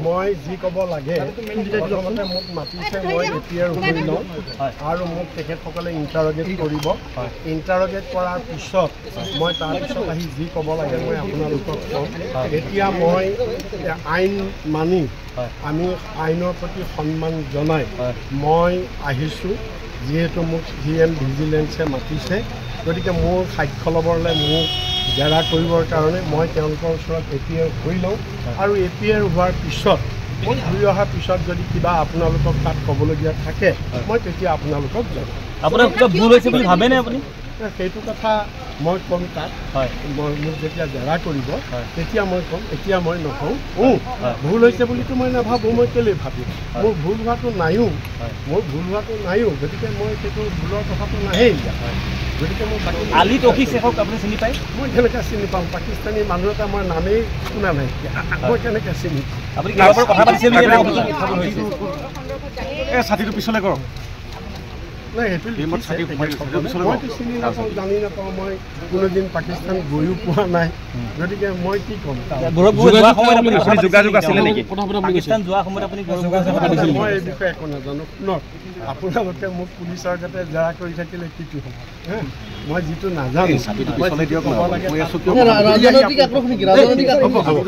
মই যি ক'ব লাগে প্ৰথমতে মোক মাতিছে মই এতিয়াৰ শুনি লওঁ আৰু মোক তেখেতসকলে ইণ্টাৰগেট কৰিব ইণ্টাৰগেট কৰাৰ পিছত মই তাৰপিছত আহি যি ক'ব লাগে মই আপোনালোকক ক'ম এতিয়া মই আইন মানি আমি আইনৰ প্ৰতি সন্মান জনাই মই আহিছোঁ যিহেতু মোক GM ভিজিলেন্সে মাতিছে গতিকে মোৰ সাক্ষ্য ল'বলৈ মোক জেৰা কৰিবৰ কাৰণে মই তেওঁলোকৰ ওচৰত এপিআৰ হৈ লওঁ আৰু এপিআৰ হোৱাৰ পিছত মই ঘূৰি অহাৰ পিছত যদি কিবা আপোনালোকক তাত ক'বলগীয়া থাকে মই তেতিয়া আপোনালোকক জনাম আপোনাৰ কিবা ভুল হৈছে বুলি ভাবেনে আপুনি সেইটো কথা মই ক'ম তাত মই মোক যেতিয়া জেৰা কৰিব তেতিয়া মই ক'ম এতিয়া মই নকওঁ ভুল হৈছে বুলিতো মই নাভাবোঁ মই কেলৈ ভাবিম মোৰ ভুল হোৱাটো নাইও গতিকে মই সেইটো ভুলৰ কথাটো নাহেই গতিকে মই আলি টকি শেষক আপুনি চিনি পায় মই কেনেকৈ চিনি পাওঁ পাকিস্তানী মানুহ এটা মই নামেই শুনা নাই মই কেনেকৈ চিনি আপুনি কথা পাতিছে ছাতিটো পিছলৈ কৰক নাই সেইটো মইতো চিনি নাপাওঁ জানি নাপাওঁ মই কোনোদিন পাকিস্তান গৈও পোৱা নাই গতিকে মই কি ক'ম মই এই বিষয়ে একো নাজানো শুনক আপোনালোকে মোক পুলিচৰ যাতে জেৰা কৰি থাকিলে কি হ'ব মই যিটো নাজানো